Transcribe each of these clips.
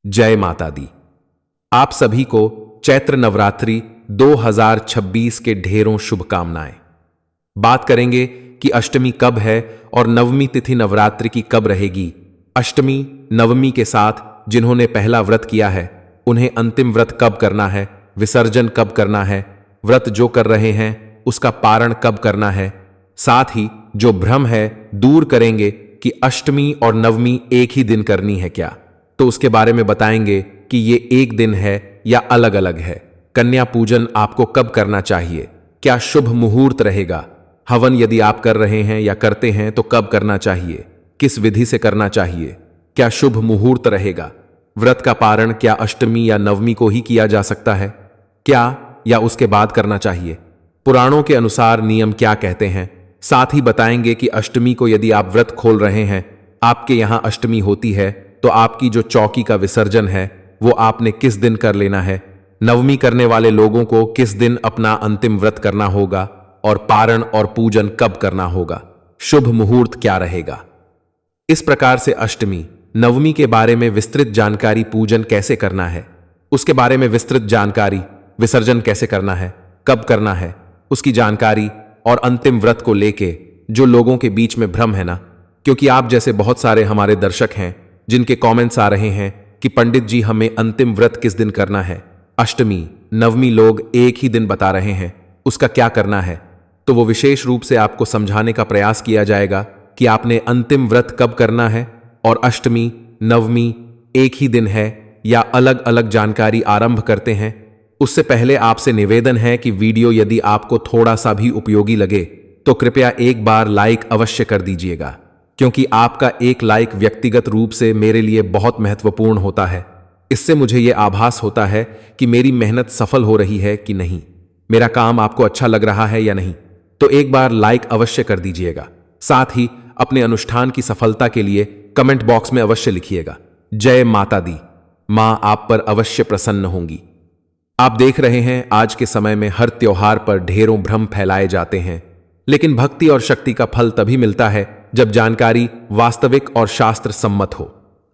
जय माता दी। आप सभी को चैत्र नवरात्रि 2026 के ढेरों शुभकामनाएं। बात करेंगे कि अष्टमी कब है और नवमी तिथि नवरात्रि की कब रहेगी। अष्टमी नवमी के साथ जिन्होंने पहला व्रत किया है उन्हें अंतिम व्रत कब करना है, विसर्जन कब करना है, व्रत जो कर रहे हैं उसका पारण कब करना है, साथ ही जो भ्रम है दूर करेंगे कि अष्टमी और नवमी एक ही दिन करनी है क्या, तो उसके बारे में बताएंगे कि ये एक दिन है या अलग अलग है। कन्या पूजन आपको कब करना चाहिए, क्या शुभ मुहूर्त रहेगा, हवन यदि आप कर रहे हैं या करते हैं तो कब करना चाहिए, किस विधि से करना चाहिए, क्या शुभ मुहूर्त रहेगा, व्रत का पारण क्या अष्टमी या नवमी को ही किया जा सकता है क्या या उसके बाद करना चाहिए, पुराणों के अनुसार नियम क्या कहते हैं। साथ ही बताएंगे कि अष्टमी को यदि आप व्रत खोल रहे हैं, आपके यहां अष्टमी होती है तो आपकी जो चौकी का विसर्जन है वो आपने किस दिन कर लेना है, नवमी करने वाले लोगों को किस दिन अपना अंतिम व्रत करना होगा और पारण और पूजन कब करना होगा, शुभ मुहूर्त क्या रहेगा। इस प्रकार से अष्टमी नवमी के बारे में विस्तृत जानकारी, पूजन कैसे करना है उसके बारे में विस्तृत जानकारी, विसर्जन कैसे करना है, कब करना है उसकी जानकारी और अंतिम व्रत को लेके जो लोगों के बीच में भ्रम है ना, क्योंकि आप जैसे बहुत सारे हमारे दर्शक हैं जिनके कमेंट्स आ रहे हैं कि पंडित जी हमें अंतिम व्रत किस दिन करना है, अष्टमी नवमी लोग एक ही दिन बता रहे हैं, उसका क्या करना है। तो वो विशेष रूप से आपको समझाने का प्रयास किया जाएगा कि आपने अंतिम व्रत कब करना है और अष्टमी नवमी एक ही दिन है या अलग अलग जानकारी आरंभ करते हैं। उससे पहले आपसे निवेदन है कि वीडियो यदि आपको थोड़ा सा भी उपयोगी लगे तो कृपया एक बार लाइक अवश्य कर दीजिएगा, क्योंकि आपका एक लाइक व्यक्तिगत रूप से मेरे लिए बहुत महत्वपूर्ण होता है। इससे मुझे यह आभास होता है कि मेरी मेहनत सफल हो रही है कि नहीं, मेरा काम आपको अच्छा लग रहा है या नहीं। तो एक बार लाइक अवश्य कर दीजिएगा। साथ ही अपने अनुष्ठान की सफलता के लिए कमेंट बॉक्स में अवश्य लिखिएगा जय माता दी, मां आप पर अवश्य प्रसन्न होंगी। आप देख रहे हैं आज के समय में हर त्योहार पर ढेरों भ्रम फैलाए जाते हैं, लेकिन भक्ति और शक्ति का फल तभी मिलता है जब जानकारी वास्तविक और शास्त्र सम्मत हो।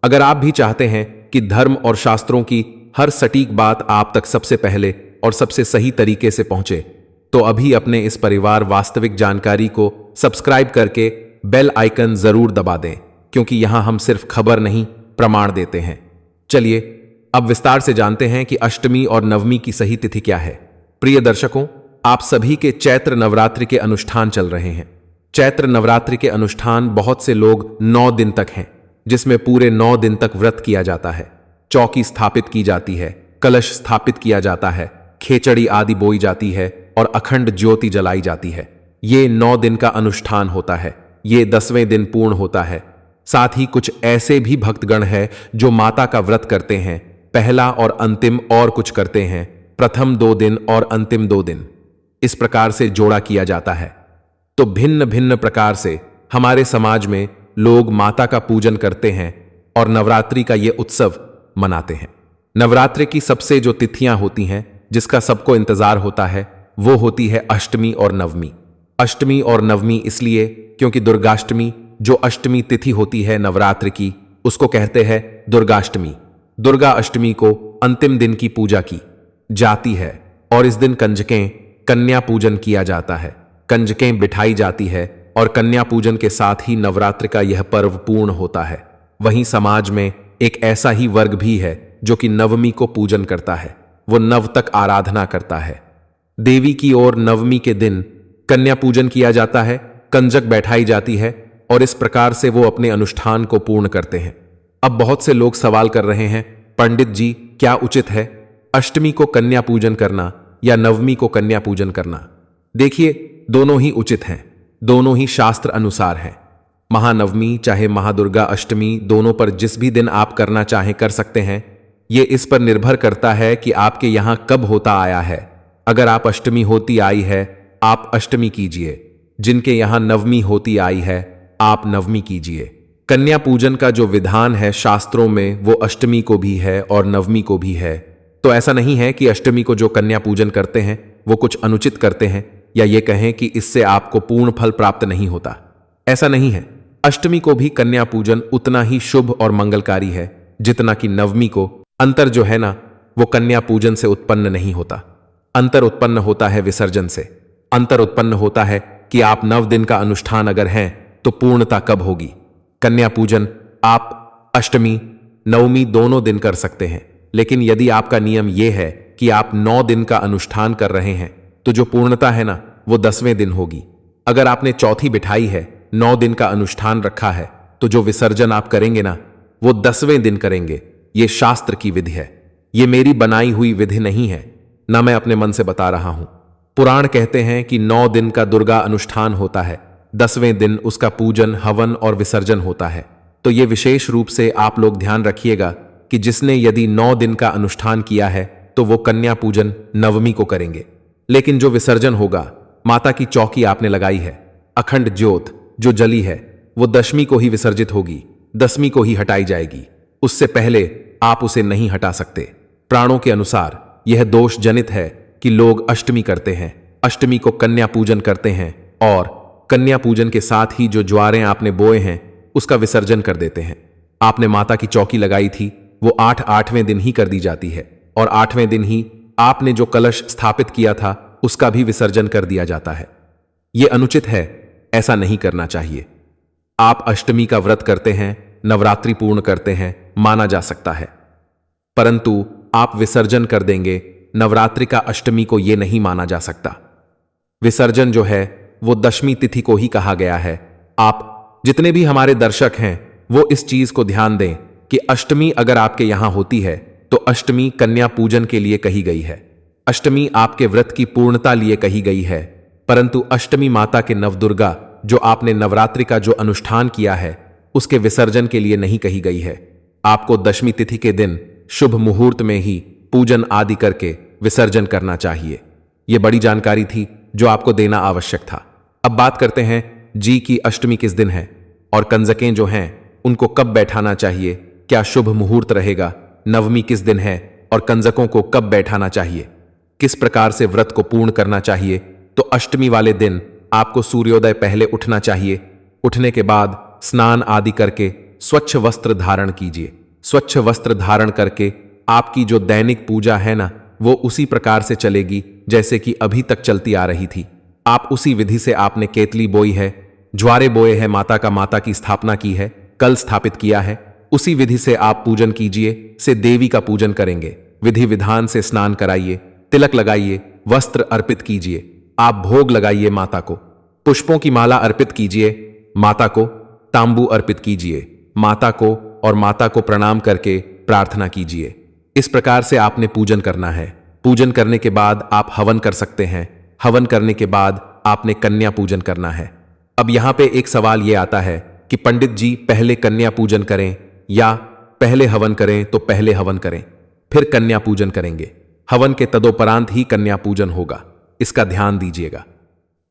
अगर आप भी चाहते हैं कि धर्म और शास्त्रों की हर सटीक बात आप तक सबसे पहले और सबसे सही तरीके से पहुंचे, तो अभी अपने इस परिवार वास्तविक जानकारी को सब्सक्राइब करके बेल आइकन जरूर दबा दें, क्योंकि यहां हम सिर्फ खबर नहीं प्रमाण देते हैं। चलिए अब विस्तार से जानते हैं कि अष्टमी और नवमी की सही तिथि क्या है। प्रिय दर्शकों, आप सभी के चैत्र नवरात्रि के अनुष्ठान चल रहे हैं। चैत्र नवरात्रि के अनुष्ठान बहुत से लोग 9 दिन तक हैं, जिसमें पूरे 9 दिन तक व्रत किया जाता है, चौकी स्थापित की जाती है, कलश स्थापित किया जाता है, खेचड़ी आदि बोई जाती है और अखंड ज्योति जलाई जाती है। ये 9 दिन का अनुष्ठान होता है, ये 10वें दिन पूर्ण होता है। साथ ही कुछ ऐसे भी भक्तगण हैं जो माता का व्रत करते हैं, पहला और अंतिम और कुछ करते हैं, प्रथम 2 दिन और अंतिम 2 दिन, इस प्रकार से जोड़ा किया जाता है। तो भिन्न भिन्न प्रकार से हमारे समाज में लोग माता का पूजन करते हैं और नवरात्रि का ये उत्सव मनाते हैं। नवरात्रि की सबसे जो तिथियां होती हैं जिसका सबको इंतजार होता है वो होती है अष्टमी और नवमी। अष्टमी और नवमी इसलिए क्योंकि दुर्गाष्टमी जो अष्टमी तिथि होती है नवरात्रि की उसको कहते हैं दुर्गाष्टमी। दुर्गा अष्टमी को अंतिम दिन की पूजा की जाती है और इस दिन कंजकें कन्या पूजन किया जाता है, कंजकें बिठाई जाती है और कन्या पूजन के साथ ही नवरात्र का यह पर्व पूर्ण होता है। वहीं समाज में एक ऐसा ही वर्ग भी है जो कि नवमी को पूजन करता है, वो नव तक आराधना करता है देवी की ओर। नवमी के दिन कन्या पूजन किया जाता है, कंजक बैठाई जाती है और इस प्रकार से वो अपने अनुष्ठान को पूर्ण करते हैं। अब बहुत से लोग सवाल कर रहे हैं, पंडित जी क्या उचित है, अष्टमी को कन्या पूजन करना या नवमी को कन्या पूजन करना। देखिए दोनों ही उचित हैं, दोनों ही शास्त्र अनुसार हैं। महानवमी चाहे महादुर्गा अष्टमी, दोनों पर जिस भी दिन आप करना चाहें कर सकते हैं। ये इस पर निर्भर करता है कि आपके यहां कब होता आया है। अगर आप अष्टमी होती आई है आप अष्टमी कीजिए, जिनके यहां नवमी होती आई है आप नवमी कीजिए। कन्या पूजन का जो विधान है शास्त्रों में वो अष्टमी को भी है और नवमी को भी है। तो ऐसा नहीं है कि अष्टमी को जो कन्या पूजन करते हैं वो कुछ अनुचित करते हैं या ये कहें कि इससे आपको पूर्ण फल प्राप्त नहीं होता, ऐसा नहीं है। अष्टमी को भी कन्या पूजन उतना ही शुभ और मंगलकारी है जितना कि नवमी को अंतर जो है ना, वो कन्या पूजन से उत्पन्न नहीं होता। अंतर उत्पन्न होता है विसर्जन से। अंतर उत्पन्न होता है कि आप 9 दिन का अनुष्ठान अगर हैं तो पूर्णता कब होगी। कन्या पूजन आप अष्टमी नवमी दोनों दिन कर सकते हैं, लेकिन यदि आपका नियम यह है कि आप 9 दिन का अनुष्ठान कर रहे हैं तो जो पूर्णता है ना, वो 10वें दिन होगी। अगर आपने चौथी बिठाई है, 9 दिन का अनुष्ठान रखा है, तो जो विसर्जन आप करेंगे ना, वो 10वें दिन करेंगे। ये शास्त्र की विधि है, ये मेरी बनाई हुई विधि नहीं है, ना मैं अपने मन से बता रहा हूं। पुराण कहते हैं कि 9 दिन का दुर्गा अनुष्ठान होता है, 10वें दिन उसका पूजन, हवन और विसर्जन होता है। तो ये विशेष रूप से आप लोग ध्यान रखिएगा कि जिसने यदि 9 दिन का अनुष्ठान किया है तो वो कन्या पूजन नवमी को करेंगे। लेकिन जो विसर्जन होगा, माता की चौकी आपने लगाई है, अखंड ज्योत जो जली है, वो 10वीं को ही विसर्जित होगी, 10वीं को ही हटाई जाएगी। उससे पहले आप उसे नहीं हटा सकते। प्राणों के अनुसार यह दोष जनित है कि लोग अष्टमी करते हैं, अष्टमी को कन्या पूजन करते हैं और कन्या पूजन के साथ ही जो ज्वारें आपने बोए हैं उसका विसर्जन कर देते हैं। आपने माता की चौकी लगाई थी, वो 8वें दिन ही कर दी जाती है और 8वें दिन ही आपने जो कलश स्थापित किया था उसका भी विसर्जन कर दिया जाता है। यह अनुचित है, ऐसा नहीं करना चाहिए। आप अष्टमी का व्रत करते हैं, नवरात्रि पूर्ण करते हैं, माना जा सकता है, परंतु आप विसर्जन कर देंगे, नवरात्रि का अष्टमी को यह नहीं माना जा सकता। विसर्जन जो है वो 10वीं तिथि को ही कहा गया है। आप जितने भी हमारे दर्शक हैं वो इस चीज को ध्यान दें कि अष्टमी अगर आपके यहां होती है तो अष्टमी कन्या पूजन के लिए कही गई है, अष्टमी आपके व्रत की पूर्णता लिए कही गई है, परंतु अष्टमी माता के नवदुर्गा जो आपने नवरात्रि का जो अनुष्ठान किया है उसके विसर्जन के लिए नहीं कही गई है। आपको 10वीं तिथि के दिन शुभ मुहूर्त में ही पूजन आदि करके विसर्जन करना चाहिए। यह बड़ी जानकारी थी जो आपको देना आवश्यक था। अब बात करते हैं जी की अष्टमी किस दिन है और कंजकें जो हैं उनको कब बैठाना चाहिए, क्या शुभ मुहूर्त रहेगा, नवमी किस दिन है और कंजकों को कब बैठाना चाहिए, किस प्रकार से व्रत को पूर्ण करना चाहिए। तो अष्टमी वाले दिन आपको सूर्योदय पहले उठना चाहिए। उठने के बाद स्नान आदि करके स्वच्छ वस्त्र धारण कीजिए। स्वच्छ वस्त्र धारण करके आपकी जो दैनिक पूजा है ना, वो उसी प्रकार से चलेगी जैसे कि अभी तक चलती आ रही थी। आप उसी विधि से आपने केतली बोई है, ज्वारे बोए हैं, माता की स्थापना की है, कल स्थापित किया है, उसी विधि से आप पूजन कीजिए। से देवी का पूजन करेंगे, विधि विधान से स्नान कराइए, तिलक लगाइए, वस्त्र अर्पित कीजिए, आप भोग लगाइए, माता को पुष्पों की माला अर्पित कीजिए, माता को तांबू अर्पित कीजिए, माता को और माता को प्रणाम करके प्रार्थना कीजिए। इस प्रकार से आपने पूजन करना है। पूजन करने के बाद आप हवन कर सकते हैं। हवन करने के बाद आपने कन्या पूजन करना है। अब यहां पे एक सवाल यह आता है कि पंडित जी पहले कन्या पूजन करें या पहले हवन करें। तो पहले हवन करें, फिर कन्या पूजन करेंगे। हवन के तदोपरांत ही कन्या पूजन होगा, इसका ध्यान दीजिएगा।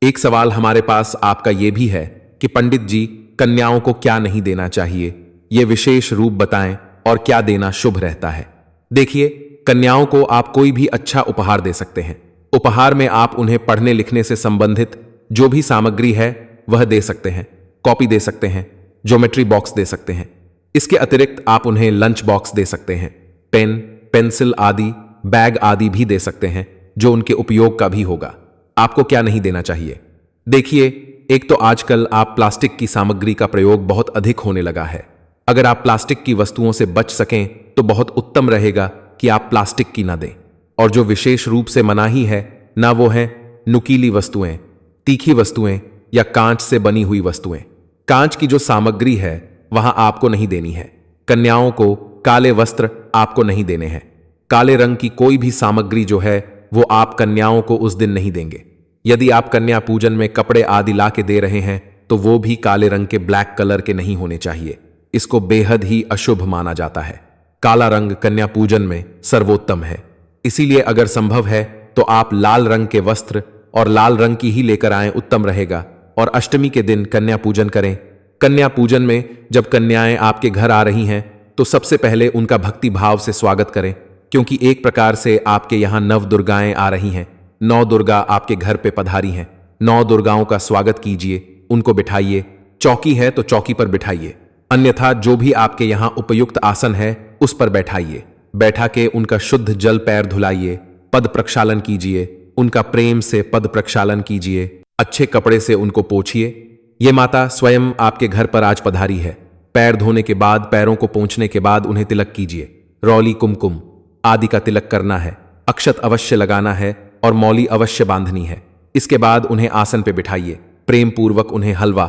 एक सवाल हमारे पास आपका यह भी है कि पंडित जी कन्याओं को क्या नहीं देना चाहिए, यह विशेष रूप बताएं और क्या देना शुभ रहता है। देखिए, कन्याओं को आप कोई भी अच्छा उपहार दे सकते हैं। उपहार में आप उन्हें पढ़ने लिखने से संबंधित जो भी सामग्री है वह दे सकते हैं। कॉपी दे सकते हैं, ज्योमेट्री बॉक्स दे सकते हैं। इसके अतिरिक्त आप उन्हें लंच बॉक्स दे सकते हैं, पेन, पेंसिल आदि, बैग आदि भी दे सकते हैं जो उनके उपयोग का भी होगा। आपको क्या नहीं देना चाहिए? देखिए, एक तो आजकल आप प्लास्टिक की सामग्री का प्रयोग बहुत अधिक होने लगा है। अगर आप प्लास्टिक की वस्तुओं से बच सकें तो बहुत उत्तम रहेगा कि आप प्लास्टिक की ना दें। और जो विशेष रूप से मनाही है ना, वो है नुकीली वस्तुएं, तीखी वस्तुएं या कांच से बनी हुई वस्तुएं। कांच की जो सामग्री है वहां आपको नहीं देनी है। कन्याओं को काले वस्त्र आपको नहीं देने हैं। काले रंग की कोई भी सामग्री जो है वो आप कन्याओं को उस दिन नहीं देंगे। यदि आप कन्या पूजन में कपड़े आदि ला के दे रहे हैं तो वो भी काले रंग के, ब्लैक कलर के नहीं होने चाहिए। इसको बेहद ही अशुभ माना जाता है। काला रंग कन्या पूजन में सर्वोत्तम है। इसीलिए अगर संभव है तो आप लाल रंग के वस्त्र और लाल रंग की ही लेकर आएं, उत्तम रहेगा। और अष्टमी के दिन कन्या पूजन करें। कन्या पूजन में जब कन्याएं आपके घर आ रही हैं तो सबसे पहले उनका भक्ति भाव से स्वागत करें, क्योंकि एक प्रकार से आपके यहां 9 दुर्गाएं आ रही हैं। 9 दुर्गा आपके घर पे पधारी हैं। 9 दुर्गाओं का स्वागत कीजिए, उनको बिठाइए। चौकी है तो चौकी पर बिठाइए, अन्यथा जो भी आपके यहां उपयुक्त आसन है उस पर बैठाइए। बैठा के उनका शुद्ध जल पैर धुलाइए, पद प्रक्षालन कीजिए, उनका प्रेम से पद प्रक्षालन कीजिए, अच्छे कपड़े से उनको पोंछिए। ये माता स्वयं आपके घर पर आज पधारी है। पैर धोने के बाद, पैरों को पोंछने के बाद उन्हें तिलक कीजिए। रौली, कुमकुम आदि का तिलक करना है, अक्षत अवश्य लगाना है और मौली अवश्य बांधनी है। इसके बाद उन्हें आसन पे बिठाइए, प्रेम पूर्वक उन्हें हलवा,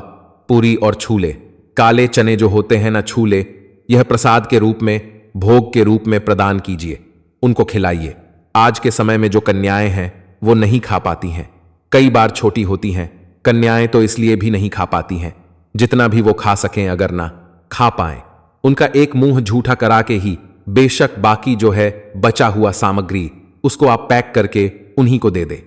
पूरी और छूले, काले चने जो होते हैं ना छूले, यह प्रसाद के रूप में, भोग के रूप में प्रदान कीजिए, उनको खिलाइए। आज के समय में जो कन्याएं हैं वो नहीं खा पाती हैं, कई बार छोटी होती हैं। कन्याएं तो इसलिए भी नहीं खा पाती हैं, जितना भी वो खा सकें अगर ना खा पाएं, उनका एक मुंह झूठा करा के ही बेशक बाकी जो है बचा हुआ सामग्री उसको आप पैक करके उन्हीं को दे दे।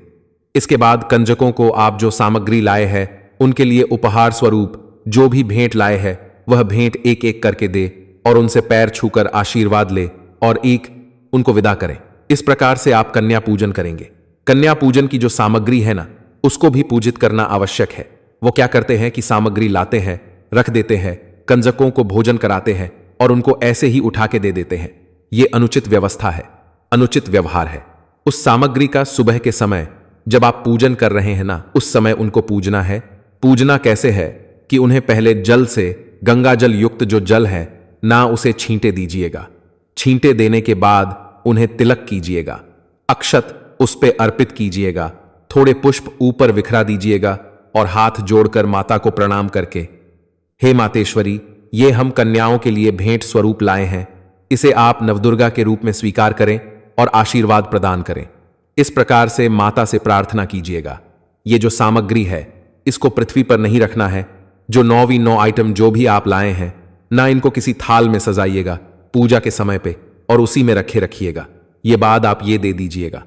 इसके बाद कंजकों को आप जो सामग्री लाए हैं उनके लिए उपहार स्वरूप जो भी भेंट लाए हैं वह भेंट एक एक करके दे और उनसे पैर छूकर आशीर्वाद ले और एक उनको विदा करें। इस प्रकार से आप कन्या पूजन करेंगे। कन्या पूजन की जो सामग्री है ना उसको भी पूजित करना आवश्यक है। वो क्या करते हैं कि सामग्री लाते हैं, रख देते हैं, कंजकों को भोजन कराते हैं और उनको ऐसे ही उठा के दे देते हैं। ये अनुचित व्यवस्था है, अनुचित व्यवहार है। उस सामग्री का सुबह के समय जब आप पूजन कर रहे हैं ना उस समय उनको पूजना है। पूजना कैसे है कि उन्हें पहले जल से, गंगा जल युक्त जो जल है ना उसे छींटे दीजिएगा। छींटे देने के बाद उन्हें तिलक कीजिएगा, अक्षत उस पे अर्पित कीजिएगा, थोड़े पुष्प ऊपर बिखरा दीजिएगा और हाथ जोड़कर माता को प्रणाम करके, हे मातेश्वरी, ये हम कन्याओं के लिए भेंट स्वरूप लाए हैं, इसे आप नवदुर्गा के रूप में स्वीकार करें और आशीर्वाद प्रदान करें। इस प्रकार से माता से प्रार्थना कीजिएगा। ये जो सामग्री है इसको पृथ्वी पर नहीं रखना है। जो 9 आइटम जो भी आप लाए हैं ना इनको किसी थाल में सजाइएगा पूजा के समय पे और उसी में रखिएगा। ये बाद आप ये दे दीजिएगा।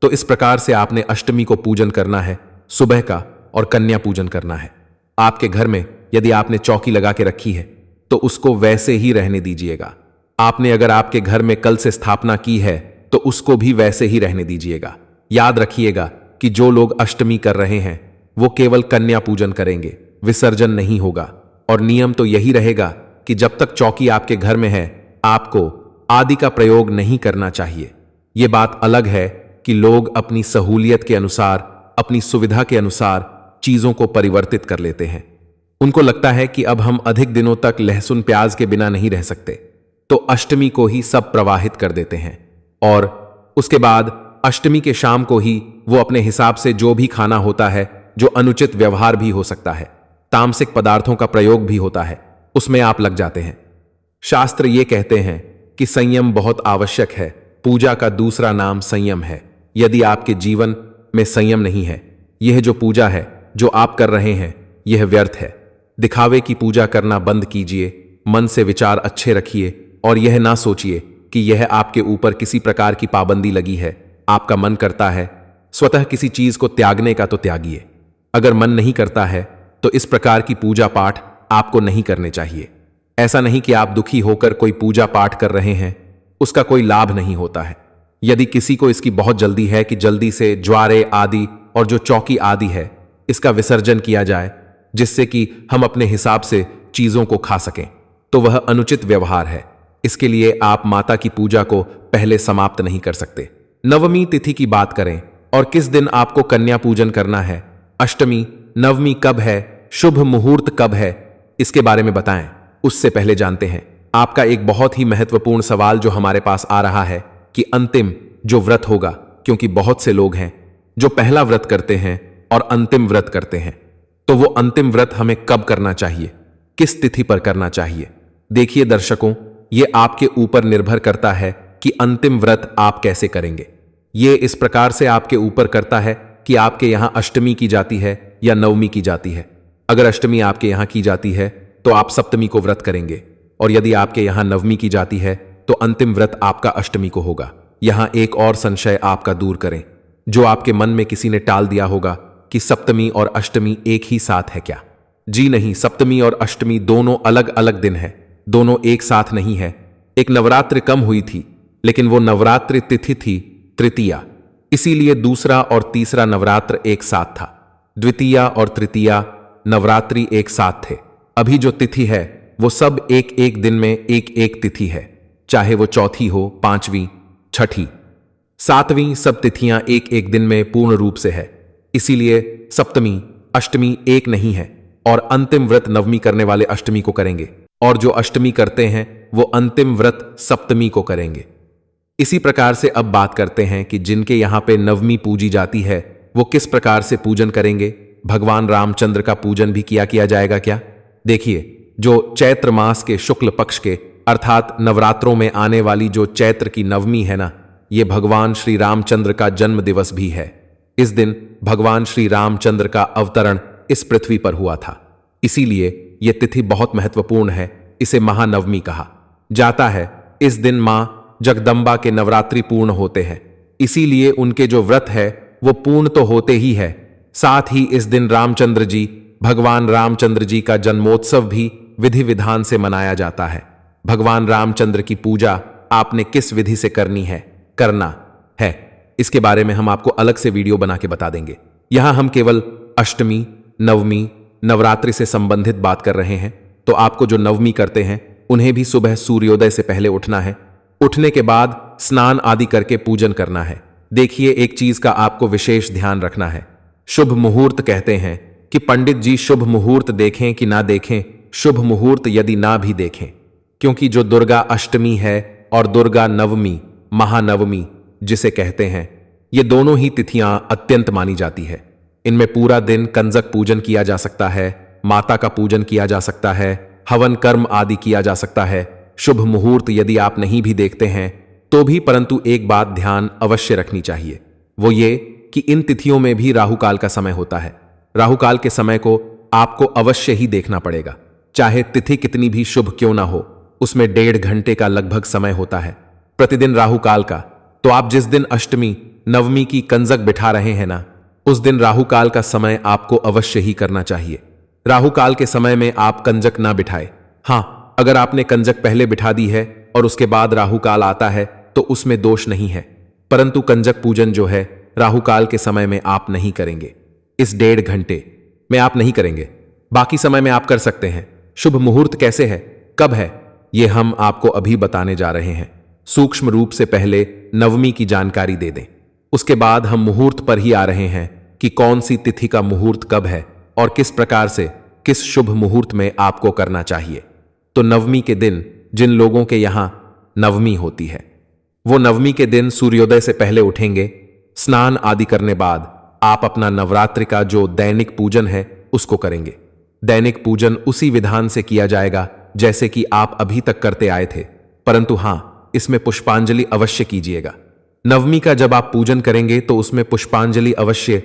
तो इस प्रकार से आपने अष्टमी को पूजन करना है सुबह का और कन्या पूजन करना है। आपके घर में यदि आपने चौकी लगा के रखी है तो उसको वैसे ही रहने दीजिएगा। आपने अगर आपके घर में कल से स्थापना की है तो उसको भी वैसे ही रहने दीजिएगा। याद रखिएगा कि जो लोग अष्टमी कर रहे हैं वो केवल कन्या पूजन करेंगे, विसर्जन नहीं होगा। और नियम तो यही रहेगा कि जब तक चौकी आपके घर में है आपको आदि का प्रयोग नहीं करना चाहिए। यह बात अलग है कि लोग अपनी सहूलियत के अनुसार, अपनी सुविधा के अनुसार चीजों को परिवर्तित कर लेते हैं। उनको लगता है कि अब हम अधिक दिनों तक लहसुन प्याज के बिना नहीं रह सकते, तो अष्टमी को ही सब प्रवाहित कर देते हैं और उसके बाद अष्टमी के शाम को ही वो अपने हिसाब से जो भी खाना होता है, जो अनुचित व्यवहार भी हो सकता है, तामसिक पदार्थों का प्रयोग भी होता है, उसमें आप लग जाते हैं। शास्त्र ये कहते हैं कि संयम बहुत आवश्यक है। पूजा का दूसरा नाम संयम है। यदि आपके जीवन में संयम नहीं है, यह जो पूजा है जो आप कर रहे हैं यह व्यर्थ है। दिखावे की पूजा करना बंद कीजिए, मन से विचार अच्छे रखिए और यह ना सोचिए कि यह आपके ऊपर किसी प्रकार की पाबंदी लगी है। आपका मन करता है स्वतः किसी चीज को त्यागने का तो त्यागिए। अगर मन नहीं करता है तो इस प्रकार की पूजा पाठ आपको नहीं करने चाहिए। ऐसा नहीं कि आप दुखी होकर कोई पूजा पाठ कर रहे हैं, उसका कोई लाभ नहीं होता है। यदि किसी को इसकी बहुत जल्दी है कि जल्दी से ज्वारे आदि और जो चौकी आदि है इसका विसर्जन किया जाए जिससे कि हम अपने हिसाब से चीजों को खा सकें, तो वह अनुचित व्यवहार है। इसके लिए आप माता की पूजा को पहले समाप्त नहीं कर सकते। नवमी तिथि की बात करें और किस दिन आपको कन्या पूजन करना है, अष्टमी, नवमी कब है, शुभ मुहूर्त कब है, इसके बारे में बताएं। उससे पहले जानते हैं आपका एक बहुत ही महत्वपूर्ण सवाल जो हमारे पास आ रहा है कि अंतिम जो व्रत होगा, क्योंकि बहुत से लोग हैं जो पहला व्रत करते हैं और अंतिम व्रत करते हैं, तो वो अंतिम व्रत हमें कब करना चाहिए, किस तिथि पर करना चाहिए। देखिए दर्शकों, ये आपके ऊपर निर्भर करता है कि अंतिम व्रत आप कैसे करेंगे। ये इस प्रकार से आपके ऊपर करता है कि आपके यहां अष्टमी की जाती है या नवमी की जाती है। अगर अष्टमी आपके यहां की जाती है तो आप सप्तमी को व्रत करेंगे और यदि आपके यहां नवमी की जाती है तो अंतिम व्रत आपका अष्टमी को होगा। यहां एक और संशय आपका दूर करें जो आपके मन में किसी ने टाल दिया होगा कि सप्तमी और अष्टमी एक ही साथ है क्या। जी नहीं, सप्तमी और अष्टमी दोनों अलग अलग दिन है, दोनों एक साथ नहीं है। एक नवरात्रि कम हुई थी लेकिन वो नवरात्रि तिथि थी तृतीया, इसीलिए दूसरा और तीसरा नवरात्र एक साथ था। द्वितीया और तृतीया नवरात्रि एक साथ थे। अभी जो तिथि है वो सब एक एक दिन में एक एक तिथि है। चाहे वो चौथी हो, पांचवीं, छठी, सातवीं, सब तिथियां एक एक दिन में पूर्ण रूप से है। इसीलिए सप्तमी, अष्टमी एक नहीं है और अंतिम व्रत नवमी करने वाले अष्टमी को करेंगे और जो अष्टमी करते हैं वो अंतिम व्रत सप्तमी को करेंगे। इसी प्रकार से अब बात करते हैं कि जिनके यहां पे नवमी पूजी जाती है वो किस प्रकार से पूजन करेंगे। भगवान रामचंद्र का पूजन भी किया जाएगा क्या? देखिए, जो चैत्र मास के शुक्ल पक्ष के अर्थात नवरात्रों में आने वाली जो चैत्र की नवमी है ना, ये भगवान श्री रामचंद्र का जन्म दिवस भी है। इस दिन भगवान श्री रामचंद्र का अवतरण इस पृथ्वी पर हुआ था। इसीलिए यह तिथि बहुत महत्वपूर्ण है, इसे महानवमी कहा जाता है। इस दिन मां जगदंबा के नवरात्रि पूर्ण होते हैं, इसीलिए उनके जो व्रत है वो पूर्ण तो होते ही है, साथ ही इस दिन रामचंद्र जी, भगवान रामचंद्र जी का जन्मोत्सव भी विधि विधान से मनाया जाता है। भगवान रामचंद्र की पूजा आपने किस विधि से करना है, इसके बारे में हम आपको अलग से वीडियो बना के बता देंगे। यहां हम केवल अष्टमी, नवमी, नवरात्रि से संबंधित बात कर रहे हैं। तो आपको जो नवमी करते हैं उन्हें भी सुबह सूर्योदय से पहले उठना है। उठने के बाद स्नान आदि करके पूजन करना है। देखिए, एक चीज का आपको विशेष ध्यान रखना है। शुभ मुहूर्त कहते हैं कि पंडित जी शुभ मुहूर्त देखें कि ना देखें, शुभ मुहूर्त यदि ना भी देखें, क्योंकि जो दुर्गा अष्टमी है और दुर्गा नवमी, महानवमी जिसे कहते हैं, ये दोनों ही तिथियां अत्यंत मानी जाती है। इनमें पूरा दिन कंजक पूजन किया जा सकता है, माता का पूजन किया जा सकता है, हवन कर्म आदि किया जा सकता है। शुभ मुहूर्त यदि आप नहीं भी देखते हैं तो भी, परंतु एक बात ध्यान अवश्य रखनी चाहिए, वो ये कि इन तिथियों में भी राहुकाल का समय होता है। राहुकाल के समय को आपको अवश्य ही देखना पड़ेगा, चाहे तिथि कितनी भी शुभ क्यों ना हो, उसमें 1.5 घंटे का लगभग समय होता है प्रतिदिन राहुकाल का। तो आप जिस दिन अष्टमी, नवमी की कंजक बिठा रहे हैं ना, उस दिन राहुकाल का समय आपको अवश्य ही करना चाहिए। राहुकाल के समय में आप कंजक ना बिठाए। हां, अगर आपने कंजक पहले बिठा दी है और उसके बाद राहुकाल आता है तो उसमें दोष नहीं है, परंतु कंजक पूजन जो है राहुकाल के समय में आप नहीं करेंगे। इस 1.5 घंटे में आप नहीं करेंगे, बाकी समय में आप कर सकते हैं। शुभ मुहूर्त कैसे है, कब है, यह हम आपको अभी बताने जा रहे हैं। सूक्ष्म रूप से पहले नवमी की जानकारी दे दें, उसके बाद हम मुहूर्त पर ही आ रहे हैं कि कौन सी तिथि का मुहूर्त कब है और किस प्रकार से किस शुभ मुहूर्त में आपको करना चाहिए। तो नवमी के दिन जिन लोगों के यहां नवमी होती है वो नवमी के दिन सूर्योदय से पहले उठेंगे। स्नान आदि करने बाद आप अपना नवरात्रि का जो दैनिक पूजन है उसको करेंगे। दैनिक पूजन उसी विधान से किया जाएगा जैसे कि आप अभी तक करते आए थे, परंतु हां, इसमें पुष्पांजलि अवश्य कीजिएगा। नवमी का जब आप पूजन करेंगे तो उसमें पुष्पांजलि अवश्य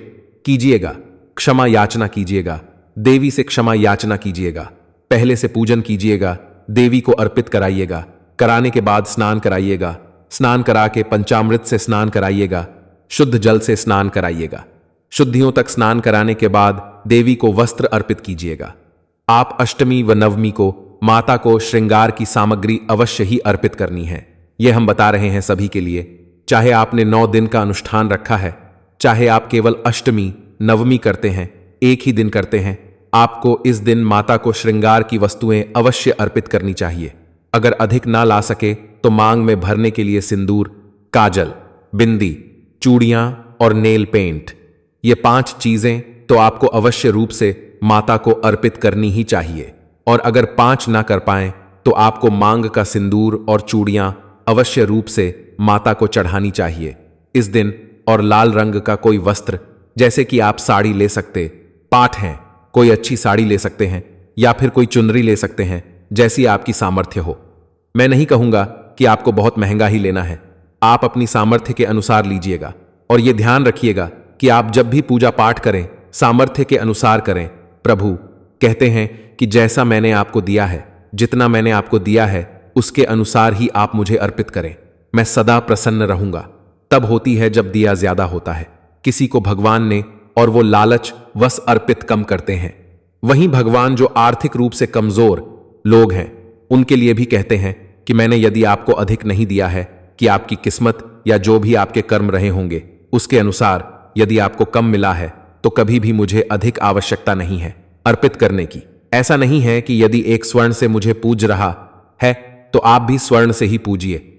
कीजिएगा, क्षमा याचना कीजिएगा, देवी से क्षमा याचना कीजिएगा, पहले से पूजन कीजिएगा, देवी को अर्पित कराइएगा, कराने के बाद स्नान कराइएगा, स्नान करा के पंचामृत से स्नान कराइएगा, शुद्ध जल से स्नान कराइएगा। शुद्धियों तक स्नान कराने के बाद देवी को वस्त्र अर्पित कीजिएगा। आप अष्टमी व नवमी को माता को श्रृंगार की सामग्री अवश्य ही अर्पित करनी है। यह हम बता रहे हैं सभी के लिए, चाहे आपने 9 दिन का अनुष्ठान रखा है, चाहे आप केवल अष्टमी, नवमी करते हैं, एक ही दिन करते हैं, आपको इस दिन माता को श्रृंगार की वस्तुएं अवश्य अर्पित करनी चाहिए। अगर अधिक ना ला सके तो मांग में भरने के लिए सिंदूर, काजल, बिंदी, चूड़ियां और नेल पेंट, ये 5 चीजें तो आपको अवश्य रूप से माता को अर्पित करनी ही चाहिए। और अगर 5 ना कर पाएं तो आपको मांग का सिंदूर और चूड़ियां अवश्य रूप से माता को चढ़ानी चाहिए इस दिन। और लाल रंग का कोई वस्त्र, जैसे कि आप साड़ी ले सकते, पाठ हैं, कोई अच्छी साड़ी ले सकते हैं या फिर कोई चुनरी ले सकते हैं, जैसी आपकी सामर्थ्य हो। मैं नहीं कहूंगा कि आपको बहुत महंगा ही लेना है, आप अपनी सामर्थ्य के अनुसार लीजिएगा। और यह ध्यान रखिएगा कि आप जब भी पूजा पाठ करें सामर्थ्य के अनुसार करें। प्रभु कहते हैं कि जैसा मैंने आपको दिया है, जितना मैंने आपको दिया है, उसके अनुसार ही आप मुझे अर्पित करें, मैं सदा प्रसन्न रहूंगा। तब होती है जब दिया ज्यादा होता है किसी को भगवान ने, और वो लालच वश अर्पित कम करते हैं। वहीं भगवान जो आर्थिक रूप से कमजोर लोग हैं उनके लिए भी कहते हैं कि मैंने यदि आपको अधिक नहीं दिया है, कि आपकी किस्मत या जो भी आपके कर्म रहे होंगे उसके अनुसार यदि आपको कम मिला है तो कभी भी मुझे अधिक आवश्यकता नहीं है अर्पित करने की। ऐसा नहीं है कि यदि एक स्वर्ण से मुझे पूज रहा है तो आप भी स्वर्ण से ही पूजिए।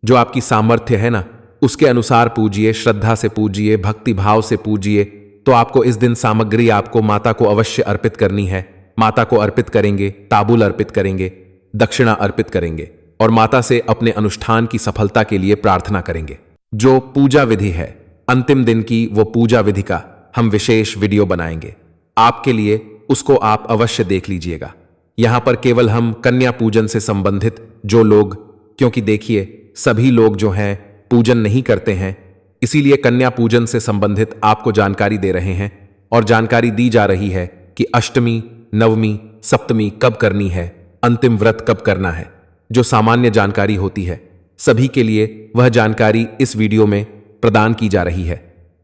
जो आपकी सामर्थ्य है ना, उसके अनुसार पूजिए, श्रद्धा से पूजिए, भक्ति भाव से पूजिए। तो आपको इस दिन सामग्री आपको माता को अवश्य अर्पित करनी है। माता को अर्पित करेंगे, ताबूल अर्पित करेंगे, दक्षिणा अर्पित करेंगे और माता से अपने अनुष्ठान की सफलता के लिए प्रार्थना करेंगे। जो पूजा विधि है अंतिम दिन की, वो पूजा विधि का हम विशेष वीडियो बनाएंगे आपके लिए, उसको आप अवश्य देख लीजिएगा। यहां पर केवल हम कन्या पूजन से संबंधित जो लोग, क्योंकि देखिए सभी लोग जो हैं पूजन नहीं करते हैं, इसीलिए कन्या पूजन से संबंधित आपको जानकारी दे रहे हैं और जानकारी दी जा रही है कि अष्टमी, नवमी, सप्तमी कब करनी है, अंतिम व्रत कब करना है। जो सामान्य जानकारी होती है सभी के लिए, वह जानकारी इस वीडियो में प्रदान की जा रही है।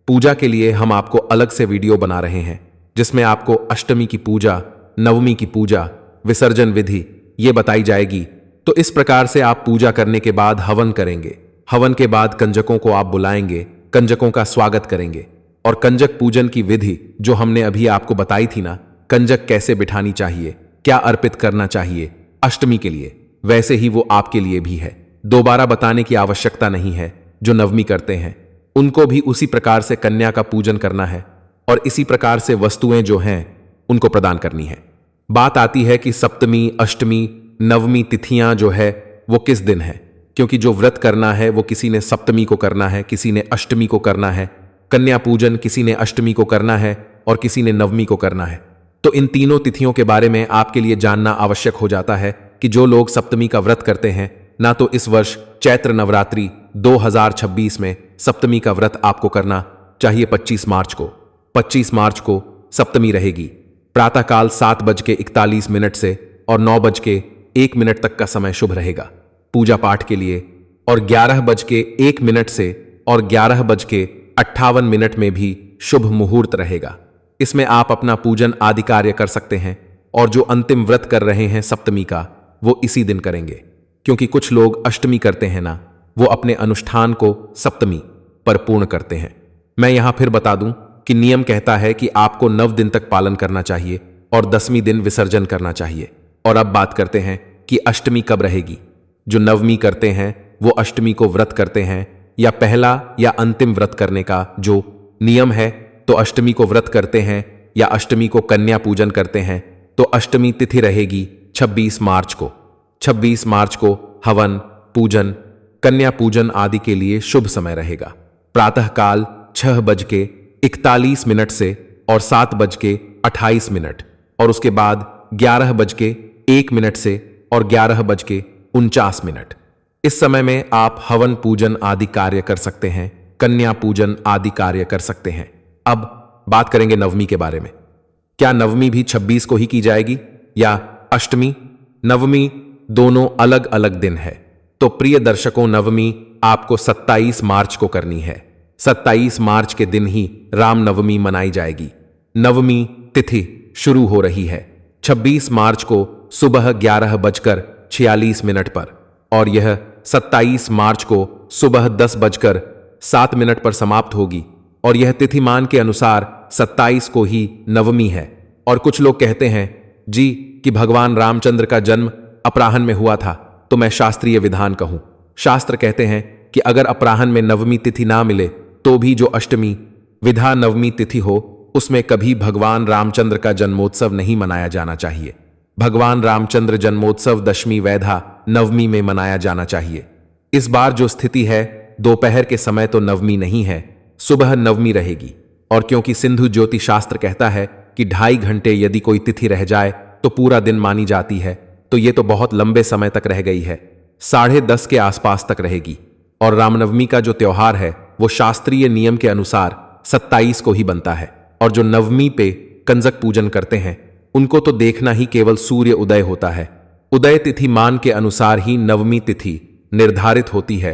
पूजा के लिए हम आपको अलग से वीडियो बना रहे हैं जिसमें आपको अष्टमी की पूजा, नवमी की पूजा, विसर्जन विधि ये बताई जाएगी। तो इस प्रकार से आप पूजा करने के बाद हवन करेंगे। हवन के बाद कंजकों को आप बुलाएंगे, कंजकों का स्वागत करेंगे और कंजक पूजन की विधि जो हमने अभी आपको बताई थी ना, कंजक कैसे बिठानी चाहिए, क्या अर्पित करना चाहिए अष्टमी के लिए, वैसे ही वो आपके लिए भी है। दोबारा बताने की आवश्यकता नहीं है। जो नवमी करते हैं उनको भी उसी प्रकार से कन्या का पूजन करना है और इसी प्रकार से वस्तुएं जो हैं उनको प्रदान करनी है। बात आती है कि सप्तमी, अष्टमी, नवमी तिथियां जो है वो किस दिन है, क्योंकि जो व्रत करना है वो किसी ने सप्तमी को करना है, किसी ने अष्टमी को करना है। कन्या पूजन किसी ने अष्टमी को करना है और किसी ने नवमी को करना है। तो इन तीनों तिथियों के बारे में आपके लिए जानना आवश्यक हो जाता है कि जो लोग सप्तमी का व्रत करते हैं ना, तो इस वर्ष चैत्र नवरात्रि 2026 में सप्तमी का व्रत आपको करना चाहिए 25 मार्च को। 25 मार्च को सप्तमी रहेगी। प्रातःकाल 7:41 से और 9:01 तक का समय शुभ रहेगा पूजा पाठ के लिए, और 11:01 से और 11:58 में भी शुभ मुहूर्त रहेगा। इसमें आप अपना पूजन आदि कार्य कर सकते हैं और जो अंतिम व्रत कर रहे हैं सप्तमी का, वो इसी दिन करेंगे, क्योंकि कुछ लोग अष्टमी करते हैं ना, वो अपने अनुष्ठान को सप्तमी पर पूर्ण करते हैं। मैं यहां फिर बता दूं कि नियम कहता है कि आपको 9 दिन तक पालन करना चाहिए और 10वीं दिन विसर्जन करना चाहिए। और अब बात करते हैं कि अष्टमी कब रहेगी। जो नवमी करते हैं वो अष्टमी को व्रत करते हैं, या पहला या अंतिम व्रत करने का जो नियम है, तो अष्टमी को व्रत करते हैं या अष्टमी को कन्या पूजन करते हैं, तो अष्टमी तिथि रहेगी 26 मार्च को। 26 मार्च को हवन, पूजन, कन्या पूजन आदि के लिए शुभ समय रहेगा। प्रातःकाल 6:41 से और 7:28 और उसके बाद 11:01 से और 11:49। इस समय में आप हवन, पूजन आदि कार्य कर सकते हैं, कन्या पूजन आदि कार्य कर सकते हैं। अब बात करेंगे नवमी के बारे में। क्या नवमी भी 26 को ही की जाएगी या अष्टमी, नवमी दोनों अलग अलग दिन है? तो प्रिय दर्शकों, नवमी आपको 27 मार्च को करनी है। 27 मार्च के दिन ही रामनवमी मनाई जाएगी। नवमी तिथि शुरू हो रही है 26 मार्च को सुबह 11:46 पर और यह 27 मार्च को सुबह 10:07 पर समाप्त होगी। और यह तिथिमान के अनुसार 27 को ही नवमी है। और कुछ लोग कहते हैं जी कि भगवान रामचंद्र का जन्म अपराह्न में हुआ था, तो मैं शास्त्रीय विधान कहूं। शास्त्र कहते हैं कि अगर अपराह्न में नवमी तिथि ना मिले तो भी जो अष्टमी विधा नवमी तिथि हो, उसमें कभी भगवान रामचंद्र का जन्मोत्सव नहीं मनाया जाना चाहिए। भगवान रामचंद्र जन्मोत्सव दशमी वैधा नवमी में मनाया जाना चाहिए। इस बार जो स्थिति है, दोपहर के समय तो नवमी नहीं है, सुबह नवमी रहेगी। और क्योंकि सिंधु ज्योति शास्त्र कहता है कि 2.5 घंटे यदि कोई तिथि रह जाए तो पूरा दिन मानी जाती है, तो ये तो बहुत लंबे समय तक रह गई है, 10:30 के आसपास तक रहेगी। और रामनवमी का जो त्योहार है वो शास्त्रीय नियम के अनुसार 27 को ही बनता है। और जो नवमी पे कंजक पूजन करते हैं उनको तो देखना ही केवल सूर्य उदय होता है। उदय तिथि मान के अनुसार ही नवमी तिथि निर्धारित होती है।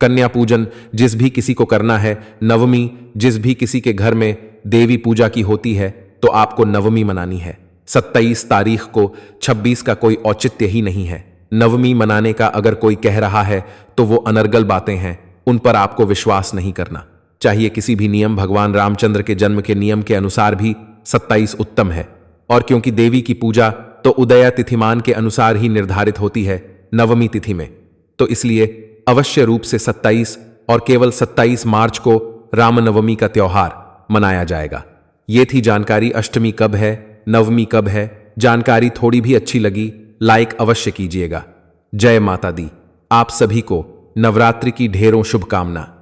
कन्या पूजन जिस भी किसी को करना है, नवमी जिस भी किसी के घर में देवी पूजा की होती है, तो आपको नवमी मनानी है। 27 तारीख को 26 का कोई औचित्य ही नहीं है। नवमी मनाने का अगर कोई कह रहा है तो वो अनर्गल बातें हैं, उन पर आपको विश्वास नहीं करना चाहिए। किसी भी नियम, भगवान रामचंद्र के जन्म के नियम के अनुसार भी 27 उत्तम है। और क्योंकि देवी की पूजा तो उदया तिथिमान के अनुसार ही निर्धारित होती है, नवमी तिथि में, तो इसलिए अवश्य रूप से 27 और केवल 27 मार्च को रामनवमी का त्योहार मनाया जाएगा। ये थी जानकारी अष्टमी कब है, नवमी कब है। जानकारी थोड़ी भी अच्छी लगी लाइक अवश्य कीजिएगा। जय माता दी। आप सभी को नवरात्रि की ढेरों शुभकामना।